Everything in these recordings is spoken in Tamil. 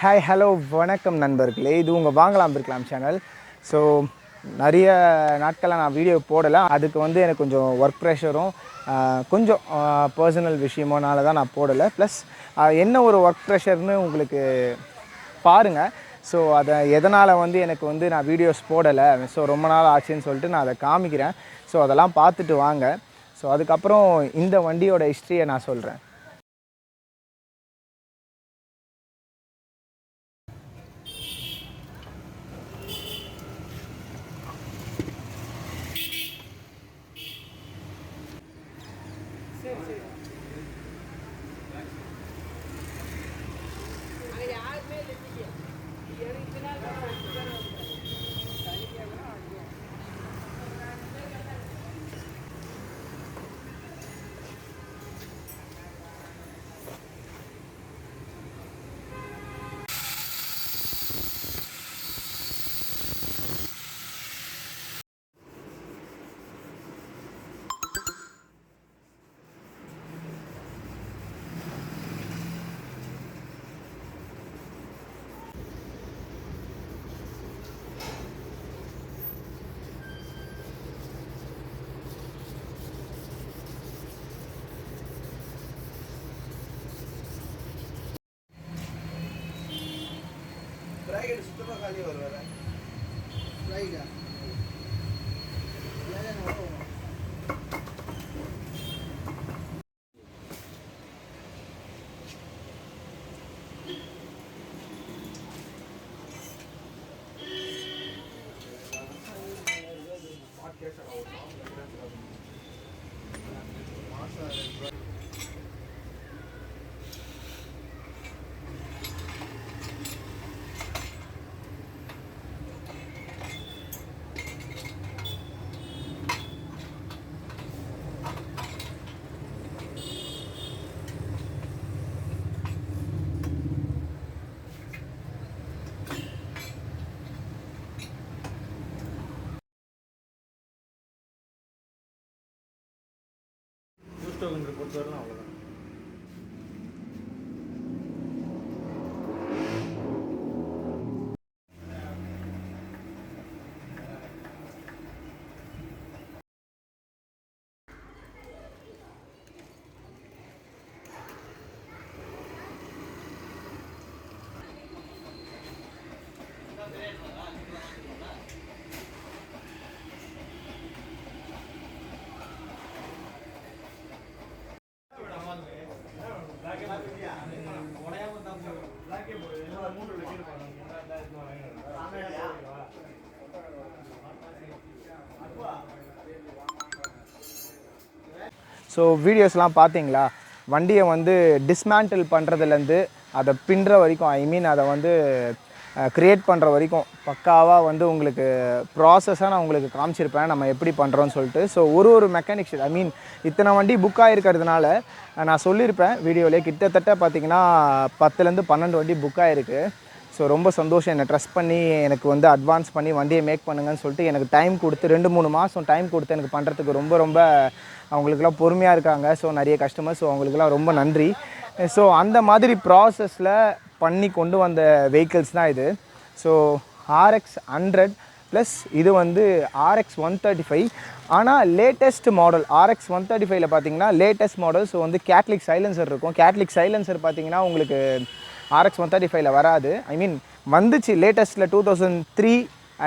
ஹாய் ஹலோ வணக்கம் நண்பர்களே, இது உங்கள் வாங்கலாம் விற்கலாம் சேனல். ஸோ நிறைய நாட்களாக நான் வீடியோ போடலை. அதுக்கு எனக்கு கொஞ்சம் ஒர்க் ப்ரெஷரும் கொஞ்சம் பர்சனல் விஷயமோனால தான் நான் போடலை. ப்ளஸ் என்ன ஒரு ஒர்க் ப்ரெஷர்னு உங்களுக்கு பாருங்கள். ஸோ அதை எதனால் எனக்கு நான் வீடியோஸ் போடலை, ஸோ ரொம்ப நாள் ஆச்சுன்னு சொல்லிட்டு நான் அதை காமிக்கிறேன். ஸோ அதெல்லாம் பார்த்துட்டு வாங்க. ஸோ அதுக்கப்புறம் இந்த வண்டியோட ஹிஸ்ட்ரியை நான் சொல்கிறேன். சுத்தமாக காலி வருவார் ரைடா பொறுத்தவரைலாம் அவ்வளோதான். ஸோ வீடியோஸ்லாம் பார்த்தீங்களா? வண்டியை டிஸ்மேண்டில் பண்ணுறதுலேருந்து அதை பின்னுற வரைக்கும், ஐ மீன் அதை க்ரியேட் பண்ணுற வரைக்கும் பக்காவாக உங்களுக்கு ப்ராசஸாக நான் உங்களுக்கு காமிச்சிருப்பேன் நம்ம எப்படி பண்ணுறோன்னு சொல்லிட்டு. ஸோ ஒரு மெக்கானிக்ஸ், ஐ மீன் இத்தனை வண்டி புக் ஆகிருக்கிறதுனால நான் சொல்லியிருப்பேன் வீடியோவிலே, கிட்டத்தட்ட பார்த்திங்கன்னா 10லேருந்து 12 வண்டி புக் ஆகிருக்கு. ஸோ ரொம்ப சந்தோஷம், என்னை ட்ரஸ்ட் பண்ணி எனக்கு அட்வான்ஸ் பண்ணி வண்டியை மேக் பண்ணுங்கன்னு சொல்லிட்டு எனக்கு டைம் கொடுத்து 2-3 மாதம் டைம் கொடுத்து எனக்கு பண்ணுறதுக்கு ரொம்ப அவங்களுக்குலாம் பொறுமையாக இருக்காங்க. ஸோ நிறைய கஸ்டமர்ஸ், ஸோ அவங்களுக்குலாம் ரொம்ப நன்றி. ஸோ அந்த மாதிரி ப்ராசஸில் பண்ணி கொண்டு வந்த வெஹிக்கிள்ஸ் தான் இது. ஸோ RX100 ப்ளஸ் இது RX135. ஆனால் லேட்டஸ்ட் மாடல் RX135ல் பார்த்தீங்கன்னா லேட்டஸ்ட் மாடல். ஸோ கேட்லிக் சைலன்சர் இருக்கும். கேட்லிக் சைலன்சர் பார்த்தீங்கன்னா உங்களுக்கு RX135ல் வராது. ஐ மீன் வந்துச்சு லேட்டஸ்ட்டில் 2003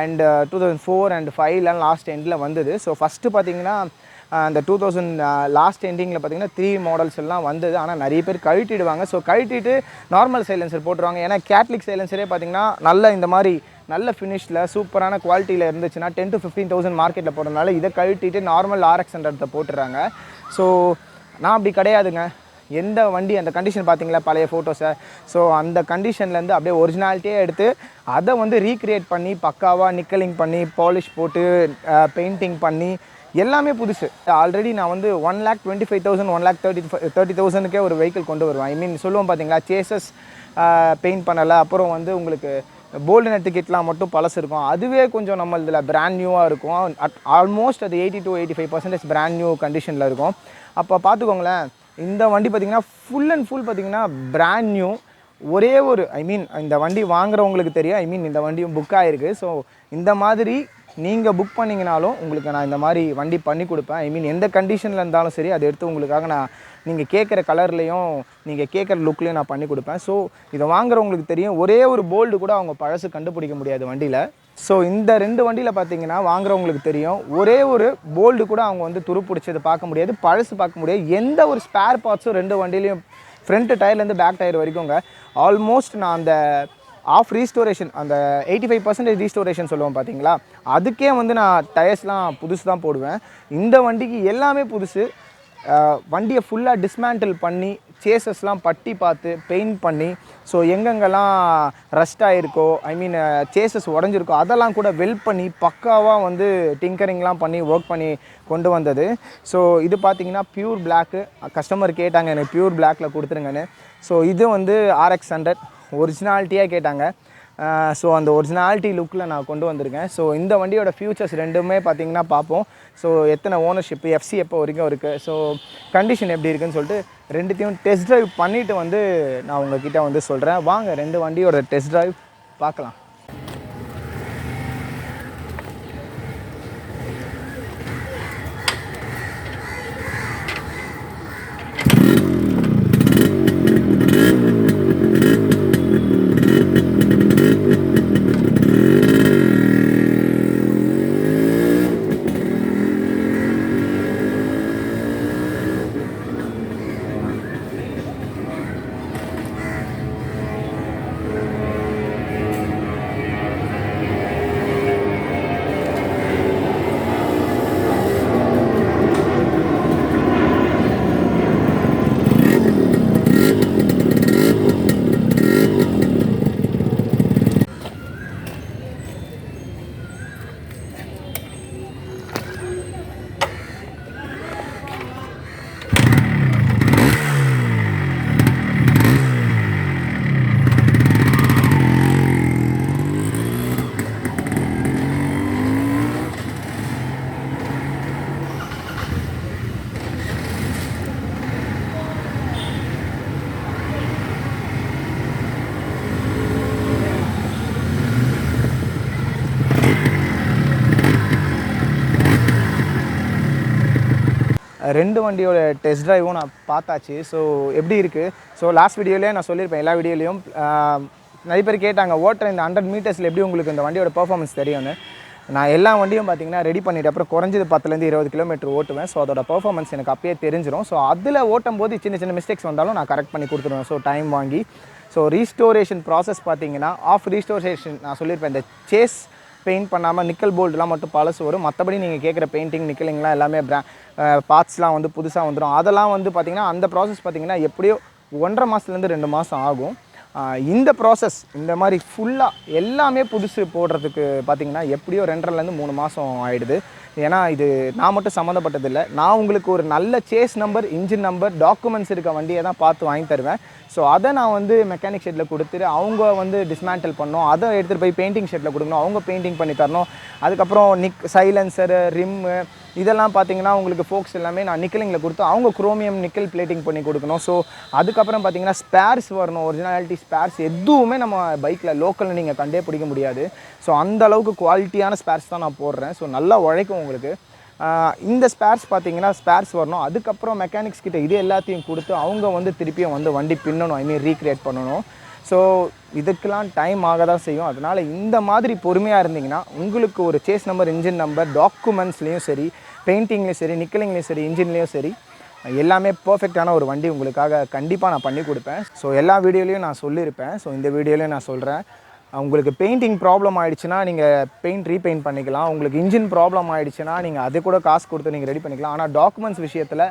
அண்ட் 2004 அண்ட் 5லாம் லாஸ்ட் எண்டில் வந்தது. ஸோ ஃபஸ்ட்டு பார்த்தீங்கன்னா அந்த 2000 லாஸ்ட் எண்டிங்கில் பார்த்தீங்கன்னா 3 மாடல்ஸ் எல்லாம் வந்தது. ஆனால் நிறைய பேர் கழட்டிடுவாங்க. ஸோ கழட்டிட்டு நார்மல் சைலன்சர் போட்டுருவாங்க. ஏன்னா கேட்லிக் சைலன்சரே பார்த்தீங்கன்னா நல்ல இந்த மாதிரி நல்ல ஃபினிஷில் சூப்பரான குவாலிட்டியில் இருந்துச்சுன்னா 10,000 to 15,000 மார்க்கெட்டில் போடுறதுனால இதை கழட்டிட்டு நார்மல் RX100 போட்டுறாங்க. ஸோ நான் அப்படி கிடையாதுங்க. எந்த வண்டி அந்த கண்டிஷன் பார்த்தீங்களா பழைய ஃபோட்டோஸை, ஸோ அந்த கண்டிஷன்லேருந்து அப்படியே ஒரிஜினாலிட்டியே எடுத்து அதை ரீக்ரியேட் பண்ணி பக்காவாக நிக்கலிங் பண்ணி பாலிஷ் போட்டு பெயிண்டிங் பண்ணி எல்லாமே புதுசு. ஆல்ரெடி நான் 1,25,000 1,30,000க்கே ஒரு வெஹிக்கிள் கொண்டு வருவேன். ஐ மீன் சொல்லுவோம் பார்த்தீங்களா, சேசஸ் பெயிண்ட் பண்ணலை, அப்புறம் உங்களுக்கு போல்டு நெட்டு கிட்லாம் மட்டும் பழசு இருக்கும். அதுவே கொஞ்சம் நம்ம இதில் பிராண்ட் நியூவாக இருக்கும். ஆல்மோஸ்ட் அது 80 to 85% பிராண்ட் நியூ கண்டிஷனில் இருக்கும். அப்போ பார்த்துக்கோங்களேன், இந்த வண்டி பார்த்திங்கன்னா ஃபுல் அண்ட் ஃபுல் பார்த்திங்கன்னா பிராண்ட் நியூ. ஒரே ஒரு இந்த வண்டி வாங்குறவங்களுக்கு தெரியும், இந்த வண்டியும் புக் ஆகிருக்கு. ஸோ இந்த மாதிரி நீங்கள் புக் பண்ணிங்கனாலும் உங்களுக்கு நான் இந்த மாதிரி வண்டி பண்ணி கொடுப்பேன். எந்த கண்டிஷனில் இருந்தாலும் சரி, அதை எடுத்து உங்களுக்காக நான் நீங்கள் கேட்குற கலர்லேயும் நீங்கள் கேட்குற லுக்லேயும் நான் பண்ணி கொடுப்பேன். ஸோ இதை வாங்குறவங்களுக்கு தெரியும், ஒரே ஒரு போல்டு கூட அவங்க பழசு கண்டுபிடிக்க முடியாது வண்டியில். ஸோ இந்த 2 வண்டியில் பார்த்தீங்கன்னா வாங்குறவங்களுக்கு தெரியும், ஒரே ஒரு போல்டு கூட அவங்க வந்து துரு பிடிச்சது பார்க்க முடியாது, பழசு பார்க்க முடியாது. எந்த ஒரு ஸ்பேர் பார்ட்ஸும் 2 வண்டியிலையும் ஃப்ரண்ட் டயர்லேருந்து பேக் டயர் வரைக்குங்க ஆல்மோஸ்ட் நான் அந்த ஆஃப் ரீஸ்டோரேஷன், அந்த 85% ரீஸ்டோரேஷன் சொல்லுவோம் பார்த்தீங்களா, அதுக்கே வந்து நான் டயர்ஸ்லாம் புதுசு தான் போடுவேன். இந்த வண்டிக்கு எல்லாமே புதுசு. வண்டியை ஃபுல்லாக டிஸ்மேண்டில் பண்ணி சேசஸ்லாம் பட்டி பார்த்து பெயிண்ட் பண்ணி, ஸோ எங்கெங்கெல்லாம் ரஸ்ட் ஆகிருக்கோ சேசஸ் உடஞ்சிருக்கோ அதெல்லாம் கூட வெல்ட் பண்ணி பக்காவாக வந்து டிங்கரிங்லாம் பண்ணி ஒர்க் பண்ணி கொண்டு வந்தது. ஸோ இது பார்த்திங்கன்னா பியூர் பிளாக்கு. கஸ்டமர் கேட்டாங்க எனக்கு பியூர் பிளாக்கில் கொடுத்துருங்கன்னு. ஸோ இது வந்து RX100 ஒரிஜினாலிட்டியாக கேட்டாங்க. ஸோ அந்த ஒரிஜினாலிட்டி லுக்கில் நான் கொண்டு வந்திருக்கேன். ஸோ இந்த வண்டியோட ஃபியூச்சர்ஸ் ரெண்டுமே பார்த்திங்கன்னா பார்ப்போம். ஸோ எத்தனை ஓனர்ஷிப்பு, FC எப்போ வரைக்கும் இருக்குது, ஸோ கண்டிஷன் எப்படி இருக்குதுன்னு சொல்லிட்டு ரெண்டுத்தையும் டெஸ்ட் ட்ரைவ் பண்ணிவிட்டு வந்து நான் உங்ககிட்ட வந்து சொல்கிறேன். வாங்க 2 வண்டியோட டெஸ்ட் ட்ரைவ் பார்க்கலாம். ரெண்டு வண்டியோட டெஸ்ட் ட்ரைவும் நான் பார்த்தாச்சு. ஸோ எப்படி இருக்குது, ஸோ லாஸ்ட் வீடியோலேயே நான் சொல்லியிருப்பேன், எல்லா வீடியோலையும் நிறைய பேர் கேட்டாங்க ஓட்டுற இந்த 100 மீட்டர்ஸில் எப்படி உங்களுக்கு இந்த வண்டியோட பர்ஃபார்மன்ஸ் தெரியும்னு. நான் எல்லா வண்டியும் பார்த்திங்கன்னா ரெடி பண்ணிவிட்டு அப்புறம் குறைஞ்சது 10லேருந்து 20 கிலோமீட்டர் ஓட்டுவேன். ஸோ அதோட பர்ஃபார்மன்ஸ் எனக்கு அப்பயே தெரிஞ்சிடும். ஸோ அதில் ஓட்டும் போது சின்ன சின்ன மிஸ்டேக்ஸ் வந்தாலும் நான் கரெக்ட் பண்ணி கொடுத்துருவேன். ஸோ டைம் வாங்கி ஸோ ரீஸ்டோரேஷன் ப்ராசஸ் பார்த்திங்கன்னா ஆஃப் ரீஸ்டோரேஷன் நான் சொல்லியிருப்பேன், இந்த சேஸ் பெயிண்ட் பண்ணாமல் நிக்கல் போல்டுலாம் மட்டும் பழசு வரும். மற்றபடி நீங்கள் கேட்குற பெயிண்டிங் நிக்கலிங்லாம் எல்லாமே பார்ட்ஸ்லாம் வந்து புதுசாக வந்துடும். அதெல்லாம் வந்து பார்த்திங்கன்னா அந்த ப்ராசஸ் பார்த்திங்கன்னா எப்படியோ 1.5 மாதத்துலேருந்து 2 மாதம் ஆகும். இந்த ப்ராசஸ் இந்த மாதிரி ஃபுல்லாக எல்லாமே புதுசு போடுறதுக்கு பார்த்திங்கன்னா எப்படியோ 2.5லேருந்து 3 மாதம் ஆகிடுது. ஏன்னா இது நான் மட்டும் சம்மந்தப்பட்டதில்லை. நான் உங்களுக்கு ஒரு நல்ல chassis number, engine number, documents இருக்க வண்டியை தான் பார்த்து வாங்கி தருவேன். ஸோ அதை நான் வந்து மெக்கானிக் ஷெட்டில் கொடுத்துட்டு அவங்க வந்து டிஸ்மேண்டில் பண்ணணும், அதை எடுத்துகிட்டு போய் பெயிண்டிங் ஷெட்டில் கொடுக்கணும், அவங்க பெயிண்டிங் பண்ணி தரணும். அதுக்கப்புறம் சைலன்சரு, ரிம்மு இதெல்லாம் பார்த்திங்கன்னா உங்களுக்கு ஃபோக்ஸ் எல்லாமே நான் நிக்கலிங்கில் கொடுத்து அவங்க குரோமியம் நிக்கல் பிளேட்டிங் பண்ணி கொடுக்கணும். ஸோ அதுக்கப்புறம் பார்த்திங்கன்னா ஸ்பேர்ஸ் வரணும், ஒரிஜினாலிட்டி ஸ்பேர்ஸ் எதுவுமே நம்ம பைக்கில் லோக்கலில் நீங்கள் கண்டே பிடிக்க முடியாது. ஸோ அந்தளவுக்கு குவாலிட்டியான ஸ்பேர்ஸ் தான் நான் போடுறேன். ஸோ நல்லா உழைக்கும் உங்களுக்கு. இந்த ஸ்பேர்ஸ் பார்த்திங்கன்னா ஸ்பேர்ஸ் வரணும். அதுக்கப்புறம் மெக்கானிக்ஸ் கிட்ட இது எல்லாத்தையும் கொடுத்து அவங்க வந்து திருப்பியும் வந்து வண்டி பின்னணும், ரீக்ரியேட் பண்ணணும். ஸோ இதுக்கெல்லாம் டைம் ஆக தான் செய்யும். அதனால் இந்த மாதிரி பொறுமையாக இருந்தீங்கன்னா உங்களுக்கு ஒரு சேஸ் நம்பர், இன்ஜின் நம்பர், டாக்குமெண்ட்ஸ்லேயும் சரி, பெயிண்டிங்லேயும் சரி, நிக்கலிங்லேயும் சரி, இன்ஜின்லேயும் சரி எல்லாமே பர்ஃபெக்டான ஒரு வண்டி உங்களுக்காக கண்டிப்பாக நான் பண்ணி கொடுப்பேன். ஸோ எல்லா வீடியோலையும் நான் சொல்லியிருப்பேன். ஸோ இந்த வீடியோலையும் நான் சொல்கிறேன், உங்களுக்கு பெயிண்டிங் ப்ராப்ளம் ஆகிடுச்சுன்னா நீங்கள் ரீபெயிண்ட் பண்ணிக்கலாம். உங்களுக்கு இன்ஜின் ப்ராப்ளம் ஆகிடுச்சுன்னா நீங்கள் அது கூட காசு கொடுத்து நீங்கள் ரெடி பண்ணிக்கலாம். ஆனால் டாக்குமெண்ட்ஸ் விஷயத்தில்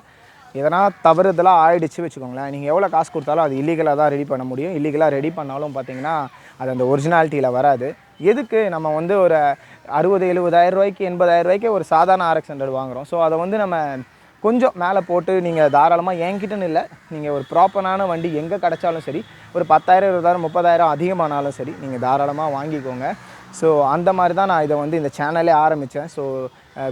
எதனா தவறுதலாக ஆகிடுச்சு வச்சுக்கோங்களேன், நீங்கள் எவ்வளோ காசு கொடுத்தாலும் அது இல்லீகலாக தான் ரெடி பண்ண முடியும். இல்லீகலாக ரெடி பண்ணாலும் பார்த்திங்கன்னா அது அந்த ஒரிஜினாலிட்டியில் வராது. எதுக்கு நம்ம வந்து ஒரு 60-70,000 ரூபாய்க்கு 80,000 ரூபாய்க்கு ஒரு சாதாரண RX100 வாங்குகிறோம். ஸோ அதை வந்து நம்ம கொஞ்சம் மேலே போட்டு நீங்கள் தாராளமாக என்கிட்டன்னு இல்லை, நீங்கள் ஒரு ப்ராப்பரான வண்டி எங்கே கிடச்சாலும் சரி, ஒரு 10,000, 20,000, 30,000 அதிகமானாலும் சரி நீங்கள் தாராளமாக வாங்கிக்கோங்க. ஸோ அந்த மாதிரி தான் நான் இதை வந்து இந்த சேனலே ஆரம்பித்தேன். ஸோ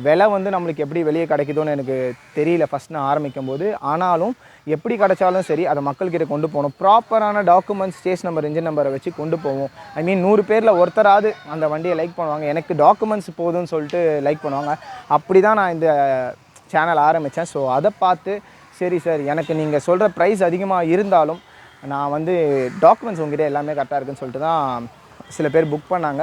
விலை வந்து நம்மளுக்கு எப்படி வெளியே கிடைக்குதோன்னு எனக்கு தெரியல ஃபஸ்ட் நான் ஆரம்பிக்கும்போது. ஆனாலும் எப்படி கிடைச்சாலும் சரி அதை மக்கள்கிட்ட கொண்டு போகணும். ப்ராப்பரான டாக்குமெண்ட்ஸ், ஸ்டேஷன் நம்பர், இன்ஜின் நம்பரை வச்சு கொண்டு போவோம். ஐ மீன் 100 பேரில் ஒருத்தராவது அந்த வண்டியை லைக் பண்ணுவாங்க. எனக்கு டாக்குமெண்ட்ஸ் போதும்னு சொல்லிட்டு லைக் பண்ணுவாங்க. அப்படி தான் நான் இந்த சேனல் ஆரம்பித்தேன். ஸோ அதை பார்த்து சரி சார், எனக்கு நீங்கள் சொல்கிற ப்ரைஸ் அதிகமாக இருந்தாலும் நான் வந்து டாக்குமெண்ட்ஸ் உங்ககிட்ட எல்லாமே கரெக்டாக இருக்குன்னு சொல்லிட்டு தான் சில பேர் புக் பண்ணாங்க.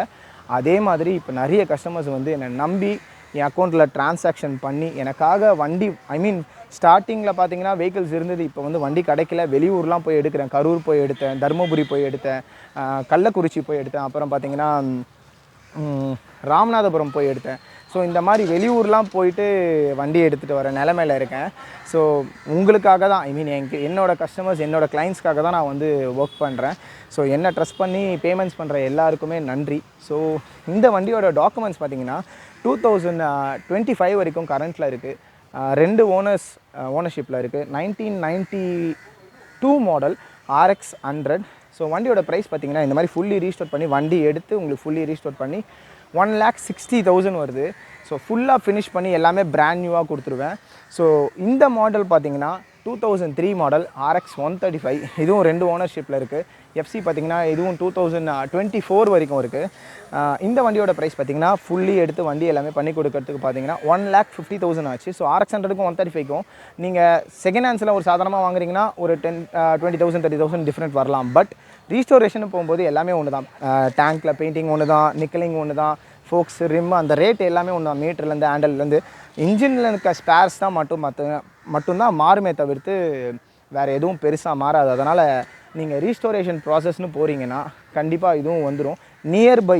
அதே மாதிரி இப்போ நிறைய கஸ்டமர்ஸ் வந்து என்னை நம்பி என் அக்கௌண்ட்டில் ட்ரான்சாக்ஷன் பண்ணி எனக்காக வண்டி, ஐ மீன் ஸ்டார்டிங்கில் பார்த்தீங்கன்னா வெஹிக்கிள்ஸ் இருந்தது. இப்போ வந்து வண்டி கிடைக்கல, வெளியூர்லாம் போய் எடுக்கிறேன். கரூர் போய் எடுத்தேன், தருமபுரி போய் எடுத்தேன், கள்ளக்குறிச்சி போய் எடுத்தேன், அப்புறம் பார்த்தீங்கன்னா ராமநாதபுரம் போய் எடுத்தேன். ஸோ இந்த மாதிரி வெளியூர்லாம் போயிட்டு வண்டி எடுத்துகிட்டு வர நிலமையில் இருக்கேன். ஸோ உங்களுக்காக தான், ஐ மீன் என்னோடய கஸ்டமர்ஸ், என்னோடய கிளைண்ட்ஸ்க்காக தான் நான் வந்து ஒர்க் பண்ணுறேன். ஸோ என்ன ட்ரஸ்ட் பண்ணி பேமெண்ட்ஸ் பண்ணுற எல்லாருக்குமே நன்றி. ஸோ இந்த வண்டியோட டாக்குமெண்ட்ஸ் பார்த்திங்கன்னா 2025 வரைக்கும் கரண்ட்டில் இருக்குது. 2 ஓனர்ஷிப்பில் இருக்குது. 1992 மாடல் RX100. ஸோ வண்டியோட ப்ரைஸ் பார்த்திங்கன்னா இந்த மாதிரி ஃபுல்லி ரீஸ்டோர் பண்ணி வண்டி எடுத்து உங்களுக்கு ஃபுல்லி ரீஸ்டோர் பண்ணி 1,60,000 வருது. ஸோ ஃபுல்லாக ஃபினிஷ் பண்ணி எல்லாமே பிராண்ட் நியூவாக கொடுத்துருவேன். ஸோ இந்த மாடல் பார்த்திங்கன்னா 2003 மாடல் RX135. இதுவும் 2 ஓனர்ஷிப்பில் இருக்குது. எஃப்சி பார்த்திங்கன்னா இதுவும் 2024 வரைக்கும் இருக்குது. இந்த வண்டியோட ப்ரைஸ் பார்த்திங்கன்னா ஃபுல்லி எடுத்து வண்டி எல்லாமே பண்ணி கொடுக்கறதுக்கு பார்த்திங்கன்னா 1,50,000 ஆச்சு. ஸோ RX100க்கும் 135க்கும் நீங்கள் செகண்ட் ஹேண்ட்ஸில் ஒரு சாதாரணமாக வாங்குறீங்கன்னா ஒரு 20,000 30,000 டிஃப்ரெண்ட் வரலாம். பட் ரீஸ்டோரேஷன் போகும்போது எல்லாமே ஒன்று தான். டேங்க்கில் பெயிண்டிங் ஒன்று தான், நிக்கலிங் ஒன்று தான், ஃபோக்ஸ், ரிம், அந்த ரேட் எல்லாமே ஒன்று தான். மீட்டர்லேருந்து ஹேண்டல்லேருந்து இன்ஜினில் இருக்க ஸ்பேர்ஸ் தான் மட்டும்தான் மாறுமே தவிர்த்து வேறு எதுவும் பெருசாக மாறாது. அதனால் நீங்கள் ரீஸ்டோரேஷன் ப்ராசஸ்னு போகிறீங்கன்னா கண்டிப்பாக இதுவும் வந்துடும். நியர்பை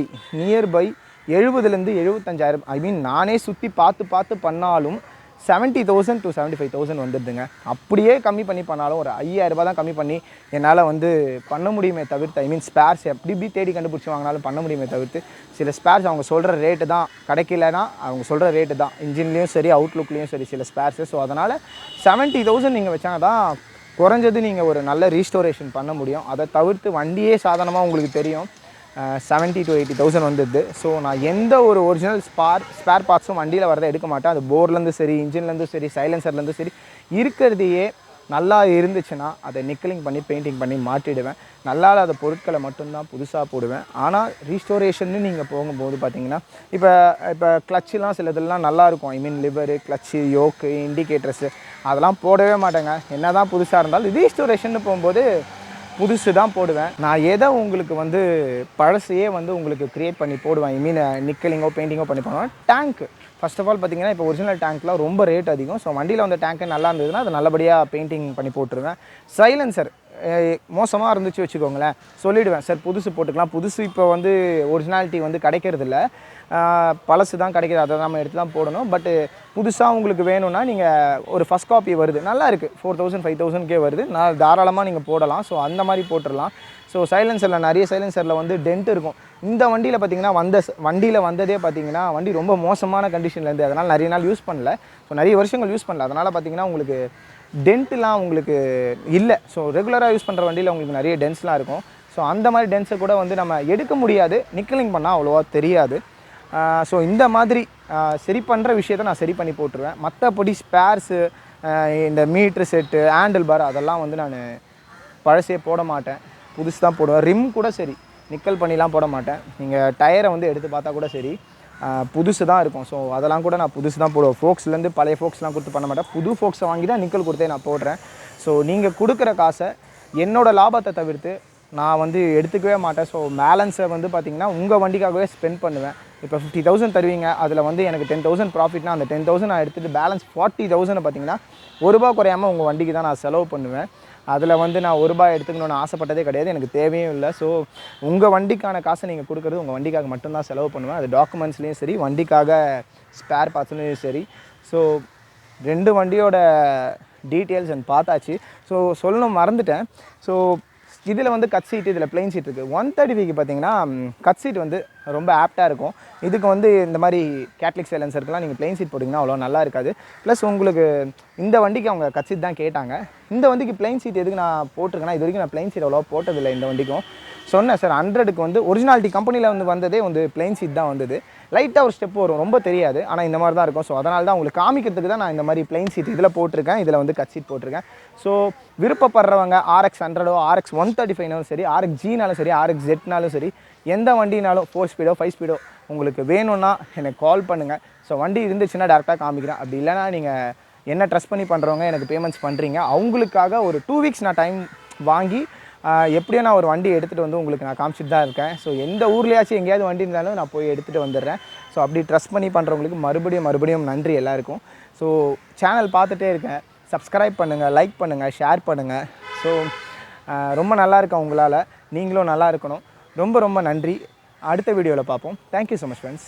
70,000 to 75,000, ஐ மீன் நானே சுற்றி பார்த்து பண்ணாலும் 70,000 to 75,000 வந்துடுதுங்க. அப்படியே கம்மி பண்ணி பண்ணாலும் ஒரு 5,000 ரூபாய் தான் கம்மி பண்ணி என்னால் வந்து பண்ண முடியுமே தவிர்த்து, ஐ மீன் ஸ்பேர்ஸ் எப்படி தேடி கண்டுபிடிச்சி வாங்கினாலும் பண்ண முடியுமே தவிர்த்து, சில ஸ்பேர்ஸ் அவங்க சொல்கிற ரேட்டு தான் கிடைக்கலனா அவங்க சொல்கிற ரேட்டு தான் இன்ஜின்லேயும் சரி அவுட்லுக்லேயும் சரி சில ஸ்பேர்ஸு. ஸோ அதனால் 70,000 நீங்கள் வச்சாங்க தான் குறைஞ்சது நீங்கள் ஒரு நல்ல ரீஸ்டோரேஷன் பண்ண முடியும். அதை தவிர்த்து வண்டியே சாதாரணமாக உங்களுக்கு தெரியும் 70,000 to 80,000 வந்துடுது. ஸோ நான் எந்த ஒரு ஒரிஜினல் ஸ்பேர் பார்ட்ஸும் வண்டியில் வரதை எடுக்க மாட்டேன். அது போர்லேருந்து சரி, இன்ஜின்லேருந்து சரி, சைலன்சர்லேருந்து சரி, இருக்கிறதையே நல்லா இருந்துச்சுன்னா அதை நிக்கலிங் பண்ணி பெயிண்டிங் பண்ணி மாற்றிடுவேன். நல்லா இல்லாத பொருட்களை மட்டும்தான் புதுசாக போடுவேன். ஆனால் ரீஸ்டோரேஷன்னு நீங்கள் போகும்போது பார்த்தீங்கன்னா இப்போ கிளச்சுலாம் சிலதெல்லாம் நல்லாயிருக்கும். ஐ மீன் லிவரு, கிளச்சு, யோக்கு, இண்டிகேட்டர்ஸு அதெல்லாம் போடவே மாட்டேங்க. என்ன தான் புதுசாக இருந்தாலும் ரீஸ்டோரேஷன் போகும்போது புதுசு தான் போடுவேன். நான் எதை உங்களுக்கு வந்து பழசையே வந்து உங்களுக்கு க்ரியேட் பண்ணி போடுவேன். ஐ மீன் நிக்கலிங்கோ பெயிண்டிங்கோ பண்ணி போடுவேன். டேங்க்கு ஃபர்ஸ்ட் ஆஃப் ஆல் பார்த்தீங்கன்னா இப்போ ஒரிஜினல் டேங்க்லாம் ரொம்ப ரேட் அதிகம். ஸோ வண்டியில் வந்து டேங்க்கு நல்லா இருந்ததுன்னா அது நல்லபடியாக பெயிண்டிங் பண்ணி போட்டுருவேன். சைலன்சர் மோசமாக இருந்துச்சு வச்சுக்கோங்களேன், சொல்லிவிடுவேன் சார் புதுசு போட்டுக்கலாம். புதுசு இப்போ வந்து ஒரிஜினாலிட்டி வந்து கிடைக்கிறதில்ல, பழசு தான் கிடைக்கிது, அதை நம்ம எடுத்து தான் போடணும். பட்டு புதுசாக உங்களுக்கு வேணும்னா நீங்கள் ஒரு ஃபஸ்ட் காப்பி வருது, நல்லா இருக்குது, 4,000 5,000 வருது, நான் தாராளமாக நீங்கள் போடலாம். ஸோ அந்த மாதிரி போட்டுடலாம். ஸோ சைலன்சரில் நிறைய சைலன்சரில் வந்து டென்ட் இருக்கும். இந்த வண்டியில் பார்த்தீங்கன்னா வண்டியில் வந்ததே பார்த்தீங்கன்னா வண்டி ரொம்ப மோசமான கண்டிஷனில் இருந்து, அதனால் நிறைய நாள் யூஸ் பண்ணல. ஸோ நிறைய வருஷங்கள் யூஸ் பண்ணல. அதனால் பார்த்தீங்கன்னா உங்களுக்கு டென்ட்லாம் உங்களுக்கு இல்லை. ஸோ ரெகுலராக யூஸ் பண்ணுற வண்டியில் உங்களுக்கு நிறைய டென்ட்ஸ்லாம் இருக்கும். ஸோ அந்த மாதிரி டென்ட்ஸை கூட வந்து நம்ம எடுக்க முடியாது, நிக்கலிங் பண்ணால் அவ்வளோவா தெரியாது. ஸோ இந்த மாதிரி சரி பண்ணுற விஷயத்தை நான் சரி பண்ணி போட்டுருவேன். மற்றபடி ஸ்பேர்ஸு, இந்த மீட்ரு செட்டு, ஹேண்டில் பார் அதெல்லாம் வந்து நான் பழசே போட மாட்டேன், புதுசு தான் போடுவேன். ரிம் கூட சரி நிக்கல் பண்ணிலாம் போட மாட்டேன். நீங்கள் டயரை வந்து எடுத்து பார்த்தா கூட சரி புதுசு தான் இருக்கும். ஸோ அதெல்லாம் கூட நான் புதுசு தான் போடுவேன். ஃபோக்ஸ்லேருந்து பழைய ஃபோக்ஸ்லாம் கொடுத்து பண்ண மாட்டேன், புது ஃபோக்ஸை வாங்கி தான் நிக்கல் கொடுத்தே நான் போடுறேன். ஸோ நீங்கள் கொடுக்குற காசை என்னோடய லாபத்தை தவிர்த்து நான் வந்து எடுத்துக்கவே மாட்டேன். ஸோ பேலன்ஸை வந்து பார்த்திங்கன்னா உங்கள் வண்டிக்காகவே ஸ்பெண்ட் பண்ணுவேன். இப்போ 50,000 தருவீங்க, அதில் வந்து எனக்கு 10,000 ப்ராஃபிட்னா அந்த 10,000 நான் எடுத்துகிட்டு பேலன்ஸ் 40,000 பார்த்திங்கன்னா ₹1 குறையாமல் உங்கள் வண்டிக்கு தான் நான் செலவு பண்ணுவேன். அதில் வந்து நான் ₹1 எடுத்துக்கணும்னு ஆசைப்பட்டதே கிடையாது, எனக்கு தேவையும் இல்லை. ஸோ உங்கள் வண்டிக்கான காசை நீங்கள் கொடுக்குறது உங்கள் வண்டிக்காக மட்டும்தான் செலவு பண்ணுவேன். அது டாக்குமெண்ட்ஸ்லேயும் சரி, வண்டிக்காக ஸ்பேர் பார்ட்ஸ்லேயும் சரி. ஸோ 2 வண்டியோட டீட்டெயில்ஸ் பார்த்தாச்சு. ஸோ சொல்லணும் மறந்துட்டேன். ஸோ இதில் வந்து கட் சீட், இதில் பிளெயின் சீட் இருக்குது. 135க்கு பார்த்தீங்கன்னா கட் சீட் வந்து ரொம்ப ஆப்டாக இருக்கும். இதுக்கு வந்து இந்த மாதிரி கேட்லிக் சைலன்சருக்குலாம் நீங்கள் பிளெயின் சீட் போட்டிங்கன்னா அவ்வளோ நல்லா இருக்காது. ப்ளஸ் உங்களுக்கு இந்த வண்டிக்கு அவங்க கட் சீட் தான் கேட்டாங்க. இந்த வண்டிக்கு பிளைன் சீட் எதுக்கு நான் போட்டிருக்கேன்னா, இது வரைக்கும் நான் பிளைன் சீட் அவ்வளோவா போட்டதில்லை இந்த வண்டிக்கும். சொன்னேன் சார் 100க்கு வந்து ஒரிஜினாலிட்டி கம்பெனியில் வந்ததே வந்து பிளைன் சீட் தான் வந்தது. லைட்டாக ஒரு ஸ்டெப் வரும், ரொம்ப தெரியாது, ஆனால் இந்த மாதிரி தான் இருக்கும். ஸோ அதனால தான் உங்களுக்கு காமிக்கிறதுக்கு தான் நான் இந்த மாதிரி பிளைன் சீட் இதில் போட்டிருக்கேன், இதில் வந்து கட் சீட் போட்டிருக்கேன். ஸோ விருப்பப்படுறவங்க RX100 RX135னாலும் சரி, RXGனாலும் சரி, RXZனாலும் சரி, எந்த வண்டினாலும் 4 ஸ்பீடோ 5 ஸ்பீடோ உங்களுக்கு வேணும்னா எனக்கு கால் பண்ணுங்கள். ஸோ வண்டி இருந்துச்சுன்னா டேரெக்டாக காமிக்கிறேன். அப்படி இல்லைனா நீங்கள் என்ன ட்ரஸ்ட் பண்ணி பண்ணுறவங்க எனக்கு பேமெண்ட்ஸ் பண்ணுறீங்க, அவங்களுக்காக ஒரு 2 வீக்ஸ் நான் டைம் வாங்கி எப்படியோ நான் ஒரு வண்டி எடுத்துகிட்டு வந்து உங்களுக்கு நான் காமிச்சிட்டு தான் இருக்கேன். ஸோ எந்த ஊர்லேயாச்சும் எங்கேயாவது வண்டி இருந்தாலும் நான் போய் எடுத்துகிட்டு வந்துடுறேன். ஸோ அப்படி ட்ரஸ்ட் பண்ணி பண்ணுறவங்களுக்கு மறுபடியும் நன்றி எல்லாருக்கும். ஸோ சேனல் பார்த்துட்டே இருக்கேன், சப்ஸ்கிரைப் பண்ணுங்கள், லைக் பண்ணுங்கள், ஷேர் பண்ணுங்கள். ஸோ ரொம்ப நல்லா இருக்கேன், உங்களால் நீங்களும் நல்லா இருக்கணும். ரொம்ப நன்றி. அடுத்த வீடியோவில் பார்ப்போம். Thank you so much friends.